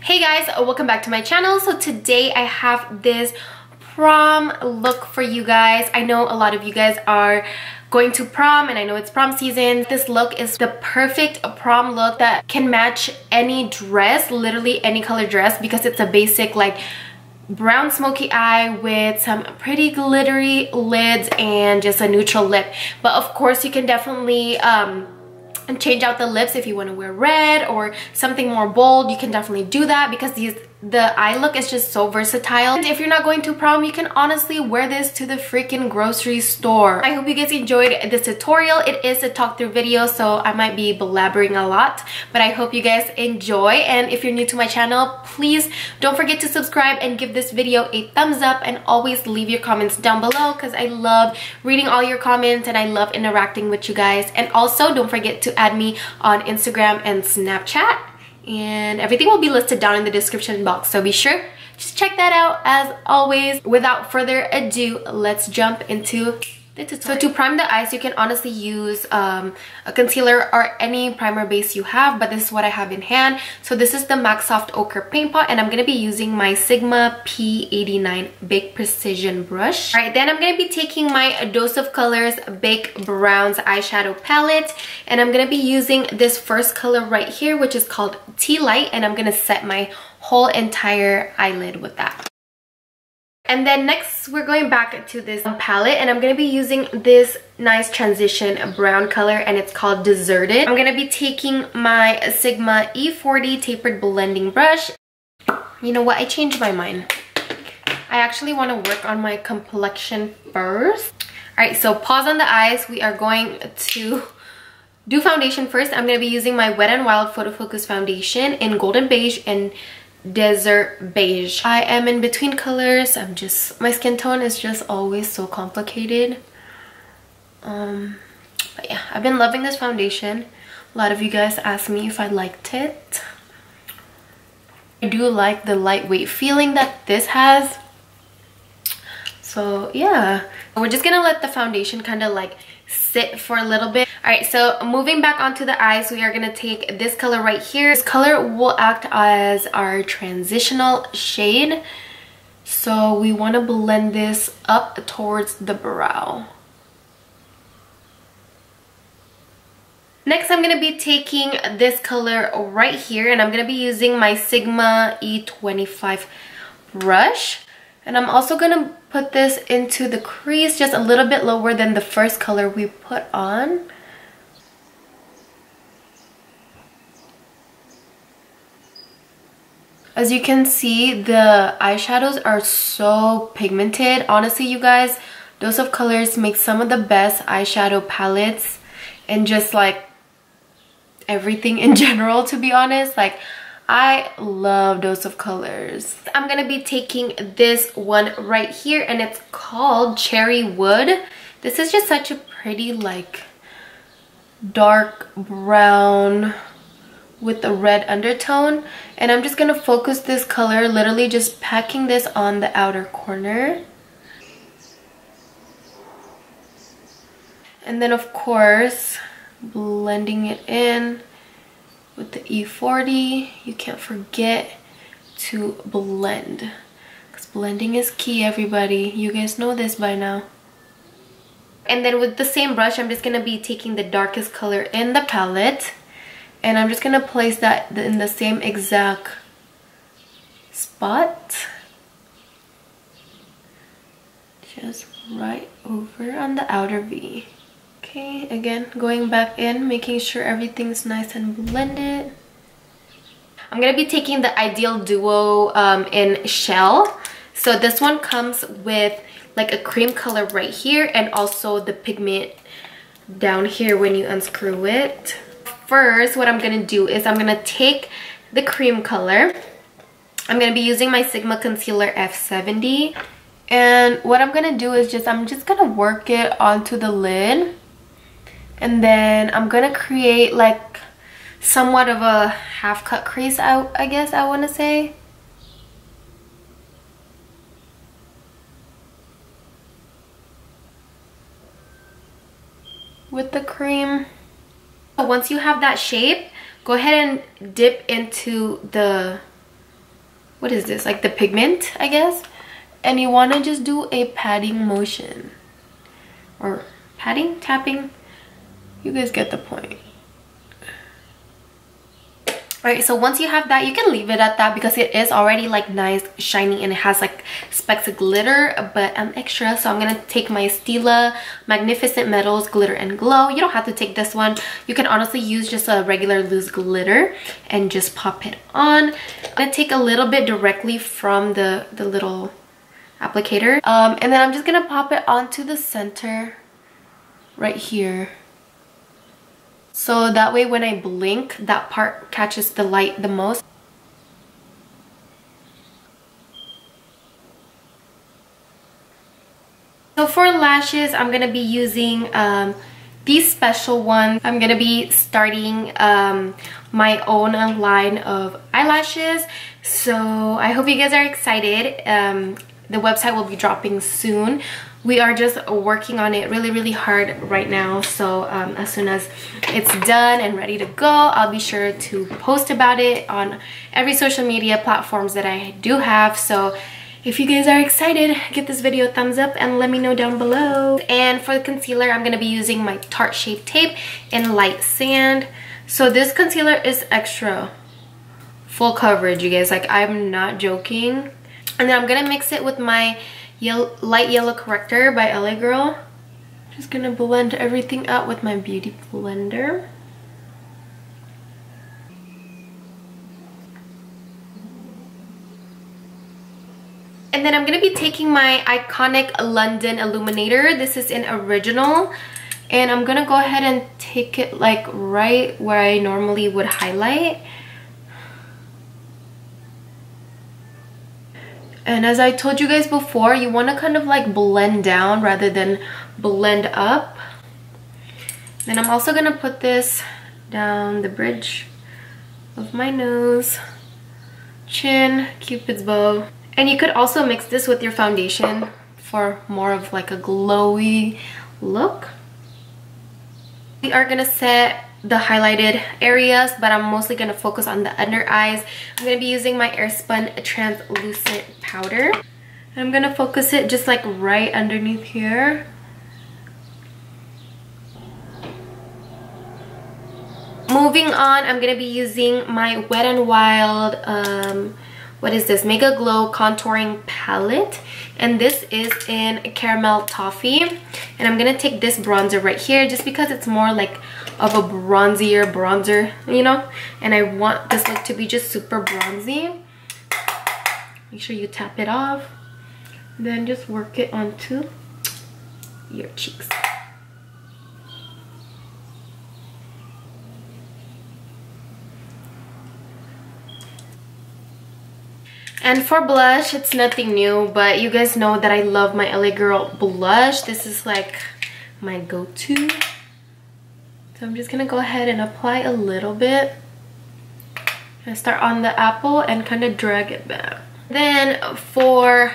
Hey guys, welcome back to my channel. So today I have this prom look for you guys. I know a lot of you guys are going to prom and I know it's prom season. This look is the perfect prom look that can match any dress, literally any color dress, because it's a basic like brown smoky eye with some pretty glittery lids and just a neutral lip. But of course you can definitely and change out the lips if you want to wear red or something more bold. You can definitely do that because the eye look is just so versatile. And if you're not going to prom, you can honestly wear this to the freaking grocery store. I hope you guys enjoyed this tutorial. It is a talk through video, so I might be blabbering a lot, but I hope you guys enjoy. And if you're new to my channel, please don't forget to subscribe and give this video a thumbs up, and always leave your comments down below because I love reading all your comments and I love interacting with you guys. And also don't forget to add me on Instagram and Snapchat, and everything will be listed down in the description box, so be sure just check that out. As always, without further ado, let's jump into the tutorial. So to prime the eyes, you can honestly use a concealer or any primer base you have, but this is what I have in hand. So this is the MAC Soft Ochre Paint Pot, and I'm going to be using my Sigma P89 Big Precision brush. Alright, then I'm going to be taking my Dose of Colors Bake Browns eyeshadow palette, and I'm going to be using this first color right here, which is called Tea Light, and I'm going to set my whole entire eyelid with that. And then next, we're going back to this palette, and I'm going to be using this nice transition brown color, and it's called Deserted. I'm going to be taking my Sigma E40 tapered blending brush. You know what? I changed my mind. I actually want to work on my complexion first. Alright, so pause on the eyes. We are going to do foundation first. I'm going to be using my Wet n Wild Photofocus foundation in Golden Beige and Desert Beige. I am in between colors. My skin tone is just always so complicated. But yeah, I've been loving this foundation. A lot of you guys asked me if I liked it. I do like the lightweight feeling that this has. So yeah, we're just gonna let the foundation kind of like sit for a little bit. Alright, so moving back onto the eyes, we are going to take this color right here. This color will act as our transitional shade. So we want to blend this up towards the brow. Next, I'm going to be taking this color right here, and I'm going to be using my Sigma E25 brush. And I'm also going to put this into the crease just a little bit lower than the first color we put on. As you can see, the eyeshadows are so pigmented. Honestly, you guys, Dose of Colors makes some of the best eyeshadow palettes and just like everything in general, to be honest. Like, I love Dose of Colors. I'm going to be taking this one right here, and it's called Cherry Wood. This is just such a pretty like dark brown with a red undertone, and I'm just going to focus this color, literally just packing this on the outer corner. And then of course blending it in with the E40. You can't forget to blend, because blending is key, everybody. You guys know this by now. And then with the same brush, I'm just going to be taking the darkest color in the palette, and I'm just going to place that in the same exact spot. Just right over on the outer V. Okay, again, going back in, making sure everything's nice and blended. I'm going to be taking the Eyedeal Duo in Shell. So this one comes with like a cream color right here, and also the pigment down here when you unscrew it. First, what I'm going to do is I'm going to take the cream color. I'm going to be using my Sigma Concealer F70. And what I'm going to do is I'm just going to work it onto the lid. And then I'm going to create like somewhat of a half cut crease out, I guess I want to say. With the cream. Once you have that shape, go ahead and dip into the what is this, like the pigment, I guess. And you want to just do a patting motion, or patting, tapping, you guys get the point. Alright, so once you have that, you can leave it at that because it is already like nice, shiny, and it has like specks of glitter, but I'm extra, so I'm gonna take my Stila Magnificent Metals Glitter and Glow. You don't have to take this one. You can honestly use just a regular loose glitter and just pop it on. I'm gonna take a little bit directly from the little applicator, and then I'm just gonna pop it onto the center right here. So that way when I blink, that part catches the light the most. So for lashes, I'm going to be using these special ones. I'm going to be starting my own line of eyelashes. So I hope you guys are excited. The website will be dropping soon. We are just working on it really hard right now, so as soon as it's done and ready to go, I'll be sure to post about it on every social media platforms that I do have. So if you guys are excited, give this video a thumbs up and let me know down below. And for the concealer, I'm going to be using my Tarte Shape Tape in Light Sand. So this concealer is extra full coverage, you guys, like I'm not joking. And then I'm going to mix it with my light yellow corrector by LA Girl. Just gonna blend everything out with my beauty blender. And then I'm gonna be taking my iconic London Illuminator. This is in Original, and I'm gonna go ahead and take it like right where I normally would highlight. And as I told you guys before, you want to kind of like blend down rather than blend up. Then I'm also going to put this down the bridge of my nose, chin, cupid's bow. And you could also mix this with your foundation for more of like a glowy look. We are going to set the highlighted areas, but I'm mostly going to focus on the under eyes. I'm going to be using my Airpsun translucent powder. I'm going to focus it just like right underneath here. Moving on, I'm going to be using my Wet n Wild what is this, Mega Glow contouring palette, and this is in Caramel Toffee. And I'm gonna take this bronzer right here just because it's more like of a bronzer, you know, and I want this look to be just super bronzy. Make sure you tap it off, then just work it onto your cheeks. And for blush, it's nothing new, but you guys know that I love my LA Girl blush. This is like my go-to. So I'm just gonna go ahead and apply a little bit. I start on the apple and kind of drag it back. Then for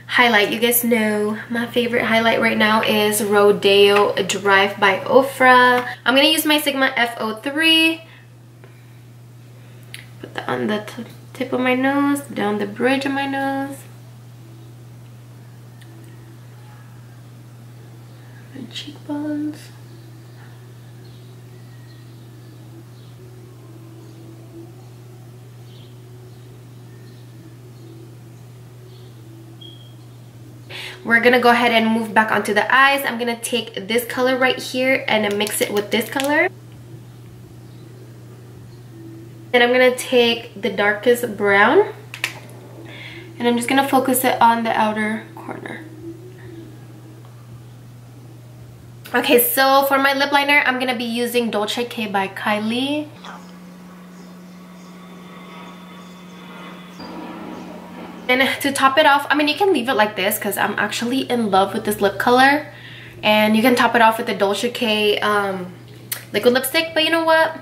highlight, you guys know my favorite highlight right now is Rodeo Drive by Ofra. I'm gonna use my Sigma F03. Put that on the tip of my nose, down the bridge of my nose, my cheekbones. We're gonna go ahead and move back onto the eyes. I'm gonna take this color right here and mix it with this color. Then I'm gonna take the darkest brown and I'm just gonna focus it on the outer corner. Okay, so for my lip liner, I'm gonna be using Dolce by Kylie. And to top it off, I mean, you can leave it like this because I'm actually in love with this lip color. And you can top it off with the Dolce liquid lipstick, but you know what?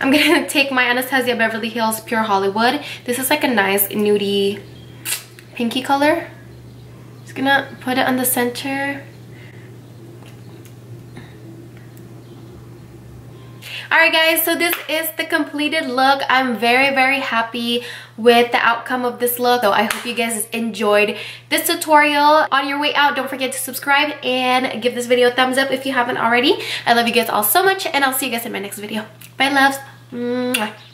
I'm gonna take my Anastasia Beverly Hills Pure Hollywood. This is like a nice nudie pinky color. Just gonna put it on the center. Alright guys, so this is the completed look. I'm very happy with the outcome of this look. So I hope you guys enjoyed this tutorial. On your way out, don't forget to subscribe and give this video a thumbs up if you haven't already. I love you guys all so much, and I'll see you guys in my next video. Bye loves. Mwah.